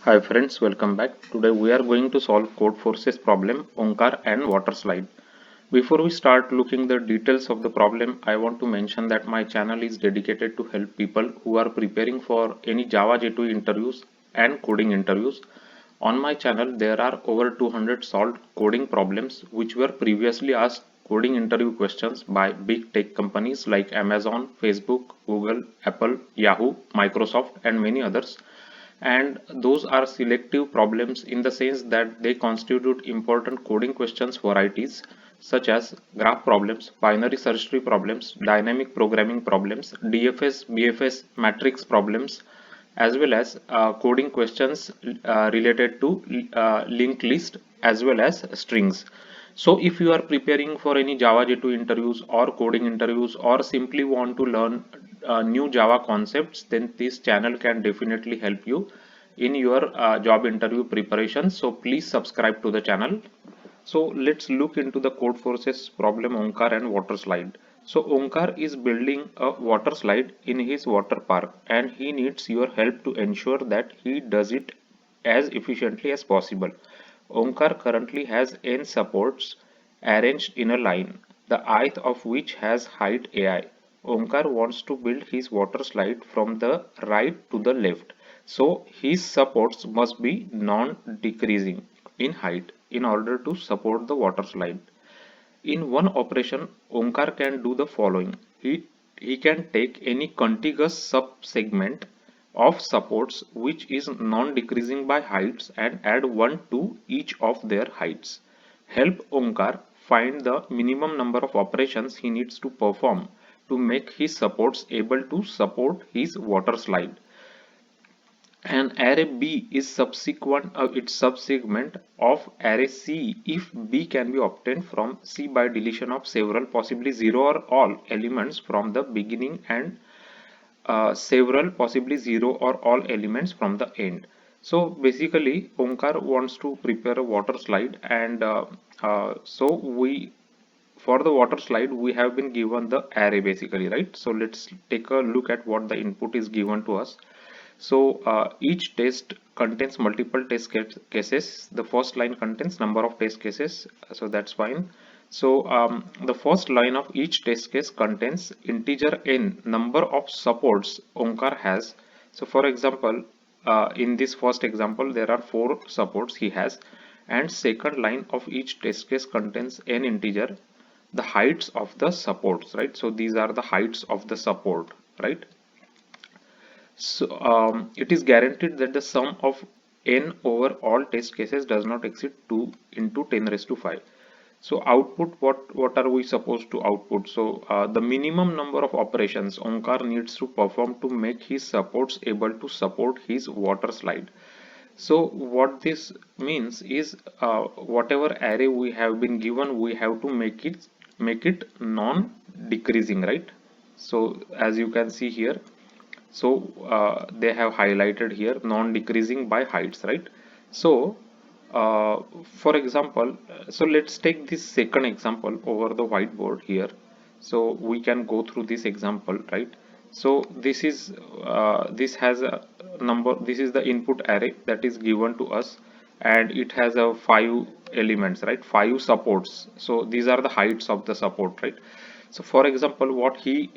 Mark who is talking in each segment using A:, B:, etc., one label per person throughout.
A: Hi friends, welcome back. Today we are going to solve code forces problem Onkar and water slide. Before we start looking the details of the problem, I want to mention that my channel is dedicated to help people who are preparing for any Java J2 interviews and coding interviews. On my channel there are over 200 solved coding problems which were previously asked coding interview questions by big tech companies like Amazon, Facebook, Google, Apple, Yahoo, Microsoft and many others, and those are selective problems in the sense that they constitute important coding questions varieties such as graph problems, binary search tree problems, dynamic programming problems, DFS, BFS, matrix problems, as well as coding questions related to linked list as well as strings. So if you are preparing for any Java J2 interviews or coding interviews or simply want to learn new Java concepts, then this channel can definitely help you in your job interview preparation. So please subscribe to the channel. So let's look into the code forces problem Onkar and water slide. So Onkar is building a water slide in his water park and he needs your help to ensure that he does it as efficiently as possible. Onkar currently has n supports arranged in a line, the ith of which has height ai. Omkar wants to build his water slide from the right to the left, so his supports must be non-decreasing in height in order to support the water slide. In one operation, Omkar can do the following. He can take any contiguous subsegment of supports which is non-decreasing by heights and add 1 to each of their heights. Help Omkar find the minimum number of operations he needs to perform to make his supports able to support his water slide. An array B is subsequent its subsegment of array C if B can be obtained from C by deletion of several, possibly zero or all elements from the beginning and several, possibly zero or all elements from the end. So basically Omkar wants to prepare a water slide, and so we for the water slide we have been given the array basically, right? So let's take a look at what the input is given to us. So each test contains multiple cases. The first line contains number of test cases, so that's fine. So the first line of each test case contains integer n number of supports Omkar has. So for example, in this first example there are 4 supports he has, and second line of each test case contains n integer, the heights of the supports, right? So these are the heights of the support, right? So it is guaranteed that the sum of n over all test cases does not exceed 2 into 10 raised to 5. So output, what are we supposed to output? So the minimum number of operations Omkar needs to perform to make his supports able to support his water slide. So what this means is whatever array we have been given, we have to make it non-decreasing, right? So as you can see here, so they have highlighted here non-decreasing by heights, right? So for example, so let's take this second example over the whiteboard here, so we can go through this example, right? So this has a number, this is the input array that is given to us, and it has a 5 elements, right? 5 supports, so these are the heights of the support, right? So for example, what he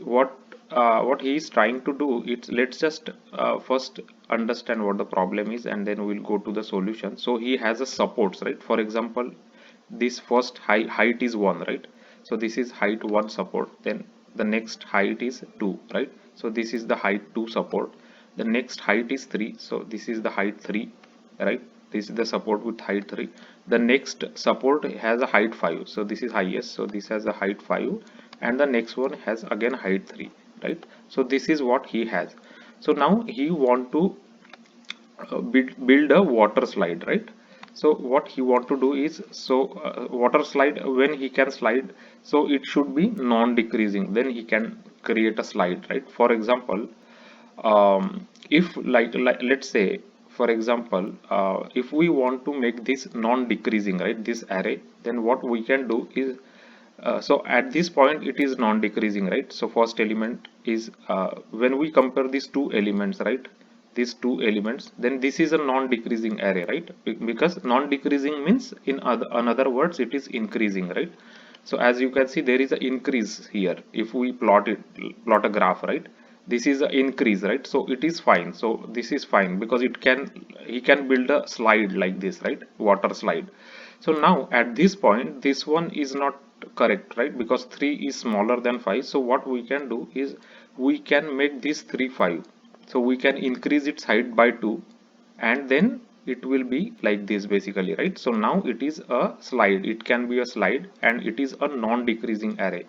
A: is trying to do, it's, let's just first understand what the problem is and then we'll go to the solution. So he has a supports, right? For example, this first height is 1, right? So this is height 1 support, then the next height is 2, right? So this is the height 2 support, the next height is 3, so this is the height 3, right? This is the support with height 3. The next support has a height 5, so this is highest, so this has a height 5, and the next one has again height 3, right? So this is what he has. So now he want to build a water slide, right? So what he want to do is, so water slide, when he can slide, so it should be non-decreasing, then he can create a slide, right? For example, if like let's say, for example, if we want to make this non-decreasing, right, this array, then what we can do is, so at this point it is non-decreasing, right? So first element is when we compare these two elements, right? these two elements, then this is a non-decreasing array, right? Because non-decreasing means in another words it is increasing, right? So as you can see, there is an increase here. If we plot a graph, right? This is an increase, right? So it is fine. So this is fine because he can build a slide like this, right? Water slide. So now at this point, this one is not correct, right? Because 3 is smaller than 5. So what we can do is we can make this 3 5. So we can increase its height by 2, and then it will be like this basically, right? So now it is a slide. It can be a slide and it is a non-decreasing array.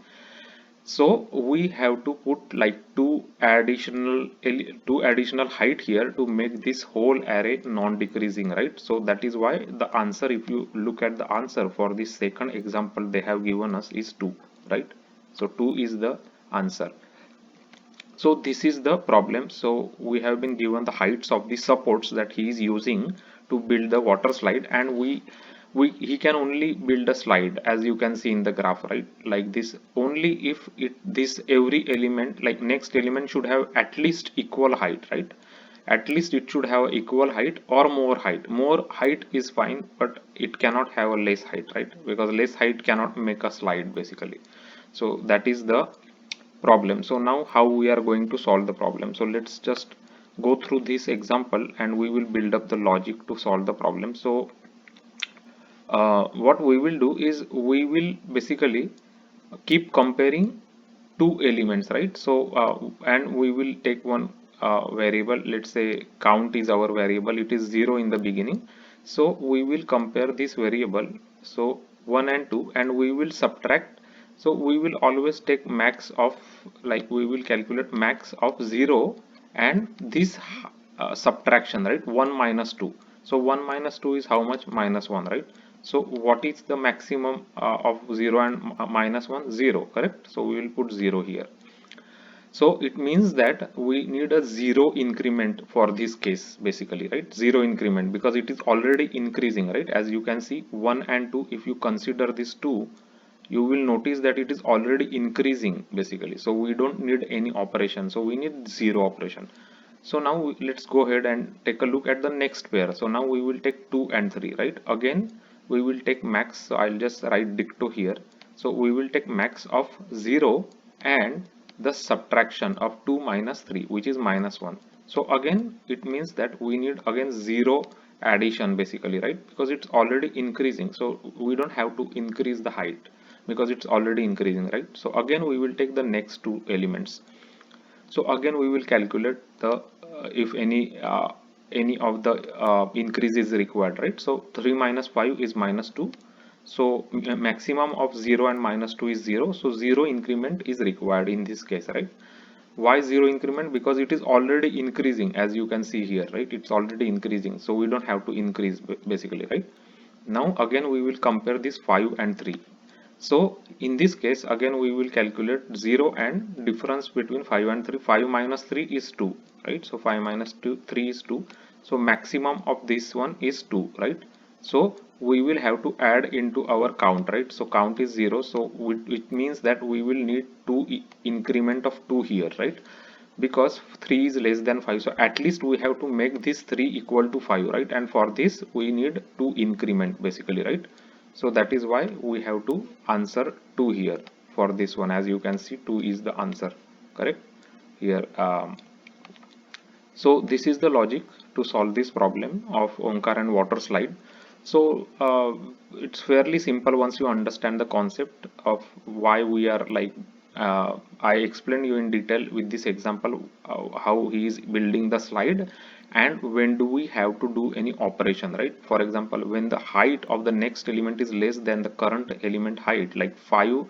A: So we have to put like two additional height here to make this whole array non-decreasing, right? So that is why the answer, if you look at the answer for this second example they have given us, is 2, right? So 2 is the answer. So this is the problem. So we have been given the heights of the supports that he is using to build the water slide, and he can only build a slide, as you can see in the graph, right? Like this, only if this every element, like next element, should have at least equal height, right? At least it should have equal height or more height. More height is fine, but it cannot have a less height, right? Because less height cannot make a slide basically. So that is the problem. So now how we are going to solve the problem? So let's just go through this example and we will build up the logic to solve the problem. So what we will do is we will basically keep comparing two elements, right? So and we will take one variable. Let's say count is our variable. It is 0 in the beginning. So we will compare this variable, so 1 and 2, and we will subtract. So we will always take max of, like we will calculate max of 0 and this subtraction, right? 1 minus 2. So 1 minus 2 is how much? Minus 1, right? So what is the maximum of 0 and minus 1? 0, correct? So we will put 0 here. So it means that we need a 0 increment for this case basically, right? 0 increment, because it is already increasing, right? As you can see, 1 and 2, if you consider this 2, you will notice that it is already increasing basically. So we don't need any operation. So we need 0 operation. So now let's go ahead and take a look at the next pair. So now we will take 2 and 3, right? Again, we will take max. So I'll just write dicto here. So we will take max of 0 and the subtraction of 2 minus 3, which is minus 1. So again, it means that we need again 0 addition basically, right? Because it's already increasing. So we don't have to increase the height because it's already increasing, right? So again, we will take the next two elements. So again, we will calculate the if any of the increase is required, right? So 3 minus 5 is minus 2. So maximum of 0 and minus 2 is 0. So 0 increment is required in this case, right? Why 0 increment? Because it is already increasing, as you can see here, right? It's already increasing. So we don't have to increase basically, right? Now again, we will compare this 5 and 3. So in this case, again we will calculate 0 and difference between 5 and 3. 5 minus 3 is 2, right? So 5 minus 3 is 2. So maximum of this one is 2, right? So we will have to add into our count, right? So count is 0. So it means that we will need 2 increment of 2 here, right? Because 3 is less than 5. So at least we have to make this 3 equal to 5, right? And for this we need 2 increment basically, right? So that is why we have to answer 2 here for this one. As you can see, 2 is the answer, correct here. So this is the logic to solve this problem of Omkar and water slide. So it's fairly simple once you understand the concept of why we are like I explained you in detail with this example how he is building the slide and when do we have to do any operation, right? For example, when the height of the next element is less than the current element height, like 5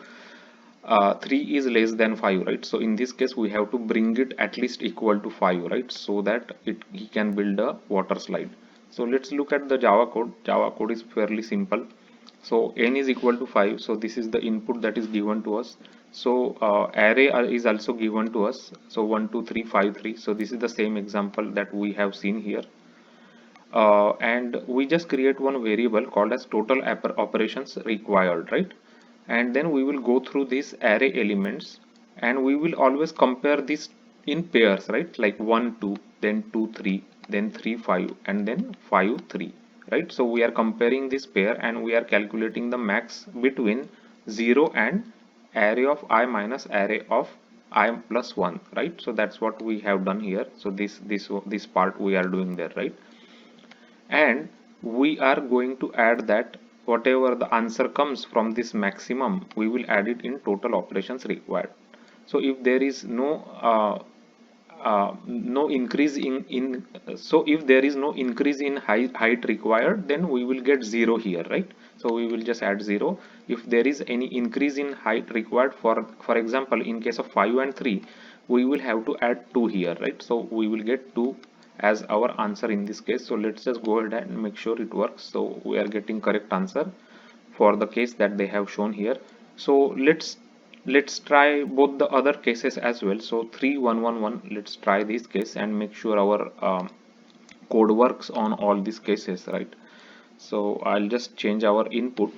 A: 3 is less than 5, right? So in this case we have to bring it at least equal to 5, right? So that he can build a water slide. So let's look at the Java code. Java code is fairly simple. So n is equal to 5. So this is the input that is given to us. So array is also given to us. So 1 2 3 5 3. So this is the same example that we have seen here. And we just create one variable called as total operations required, right? And then we will go through these array elements and we will always compare this in pairs, right? Like 1 2, then 2 3, then 3 5, and then 5 3, right? So we are comparing this pair and we are calculating the max between 0 and array of I minus array of I plus 1, right? So that's what we have done here. So this part we are doing there, right? And we are going to add that whatever the answer comes from this maximum, we will add it in total operations required. So if there is no increase in so if there is no increase in height required, then we will get 0 here, right? So we will just add 0. If there is any increase in height required, for example, in case of 5 and 3, we will have to add 2 here, right? So we will get 2 as our answer in this case. So let's just go ahead and make sure it works. So we are getting correct answer for the case that they have shown here. So let's try both the other cases as well. So 3111, let's try this case and make sure our code works on all these cases, right? So I'll just change our input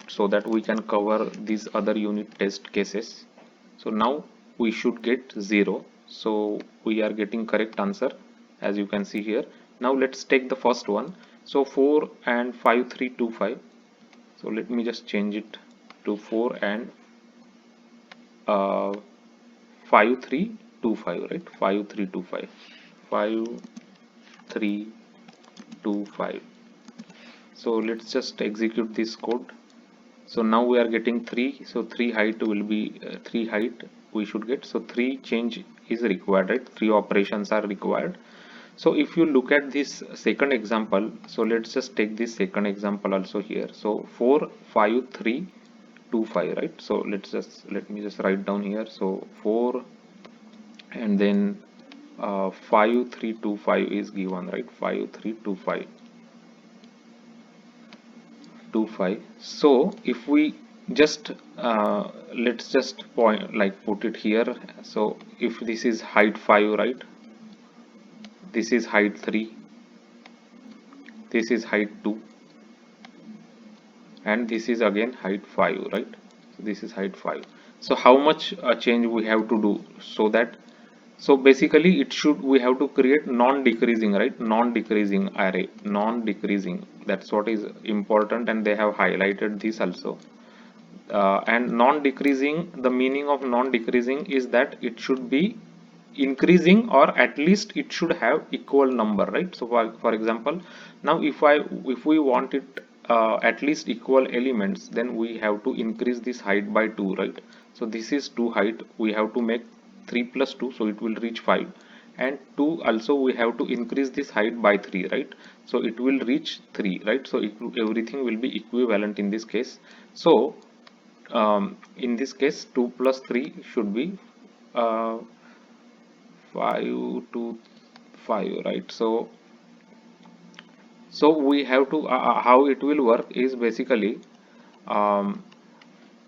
A: so that we can cover these other unit test cases. So now we should get 0. So we are getting correct answer, as you can see here. Now let's take the first one. So 4 and 5325. So let me just change it to 4 and 5325, right? 5325, 5325. So let's just execute this code. So now we are getting 3. So 3 height will be 3 height we should get. So 3 change is required, right? 3 operations are required. So if you look at this second example, so let's just take this second example also here. So 4 5 3 2 5, right? So let me just write down here. So 4 and then 5 3 2 5 is given, right? 5 3 2 5 2 5. So if we just let's just put it here. So if this is height 5, right? This is height 3, this is height 2, and this is again height 5, right? So this is height 5. So how much change we have to do so that, so basically it should, we have to create non-decreasing, right? Non-decreasing array, non-decreasing, that's what is important, and they have highlighted this also. And non-decreasing, the meaning of non-decreasing is that it should be increasing, or at least it should have equal number, right? So for example, now if we want it at least equal elements, then we have to increase this height by 2, right? So this is 2 height, we have to make 3 plus 2, so it will reach 5, and 2 also we have to increase this height by 3, right? So it will reach 3, right? So everything will be equivalent in this case. So in this case 2 plus 3 should be 5 to 5, right? So we have to how it will work is basically, um,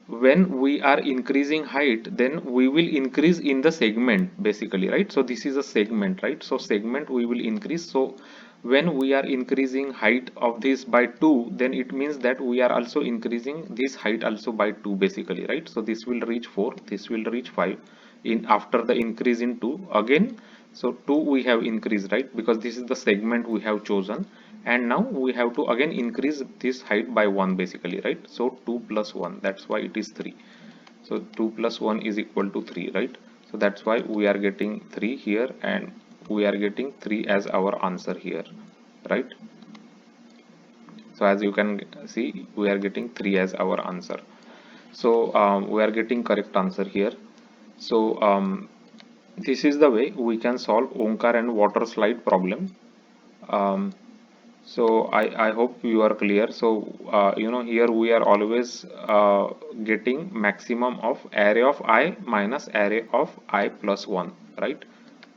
A: when we are increasing height, then we will increase in the segment basically, right? So this is a segment, right? So segment we will increase. So when we are increasing height of this by 2, then it means that we are also increasing this height also by 2 basically, right? So this will reach 4, this will reach 5 in after the increase in 2 again. So 2 we have increased, right? Because this is the segment we have chosen, and now we have to again increase this height by 1 basically, right? So 2 plus 1, that's why it is 3. So 2 plus 1 is equal to 3, right? So that's why we are getting 3 here, and we are getting 3 as our answer here, right? So as you can see, we are getting 3 as our answer. So we are getting correct answer here. So this is the way we can solve Omkar and water slide problem. So I hope you are clear. So here we are always getting maximum of array of I minus array of I plus 1, right?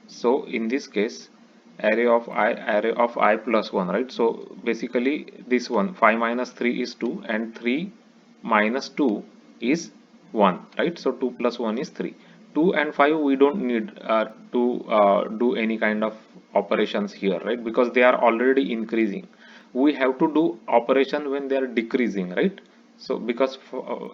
A: So in this case, array of I plus 1, right? So basically this one, 5 minus 3 is 2, and 3 minus 2 is 1, right? So 2 plus 1 is 3. 2 and 5 we don't need to do any kind of operations here, right? Because they are already increasing. We have to do operation when they are decreasing, right? So because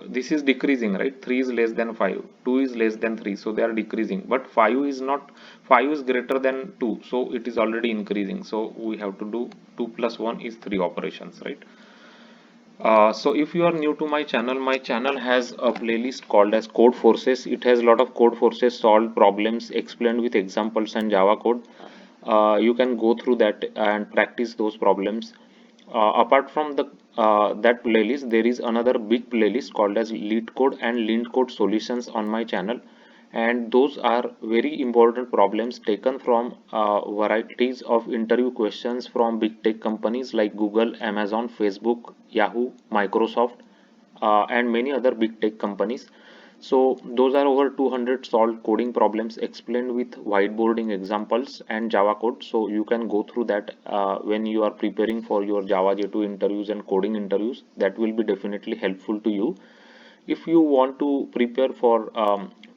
A: this is decreasing, right? 3 is less than 5, 2 is less than 3, so they are decreasing, but 5 is not, 5 is greater than 2, so it is already increasing, so we have to do 2 plus 1 is 3 operations, right? So if you are new to my channel has a playlist called as Code Forces. It has a lot of Code Forces solved problems explained with examples and Java code. You can go through that and practice those problems. Apart from the that playlist, there is another big playlist called as Lead Code and Lean Code Solutions on my channel, and those are very important problems taken from varieties of interview questions from big tech companies like Google, Amazon, Facebook, Yahoo, Microsoft, and many other big tech companies. So those are over 200 solved coding problems explained with whiteboarding examples and Java code. So you can go through that when you are preparing for your Java J2 interviews and coding interviews. That will be definitely helpful to you. If you want to prepare for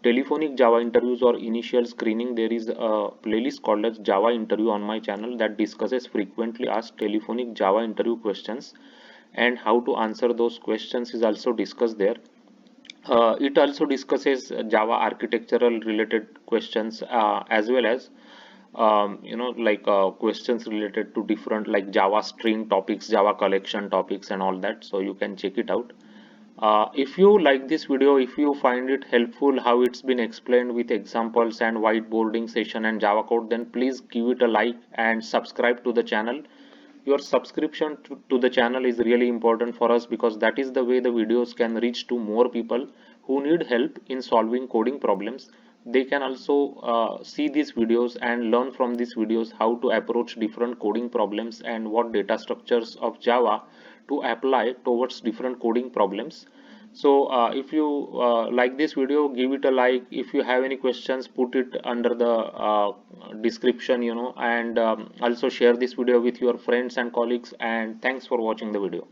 A: telephonic Java interviews or initial screening, there is a playlist called as Java Interview on my channel that discusses frequently asked telephonic Java interview questions, and how to answer those questions is also discussed there. It also discusses Java architectural related questions, as well as like questions related to different like Java string topics, Java collection topics, and all that. So you can check it out. If you like this video, if you find it helpful how it's been explained with examples and whiteboarding session and Java code, then please give it a like and subscribe to the channel. Your subscription to the channel is really important for us, because that is the way the videos can reach to more people who need help in solving coding problems. They can also see these videos and learn from these videos how to approach different coding problems and what data structures of Java to apply towards different coding problems. So if you like this video, give it a like. If you have any questions, put it under the description, and also share this video with your friends and colleagues. And thanks for watching the video.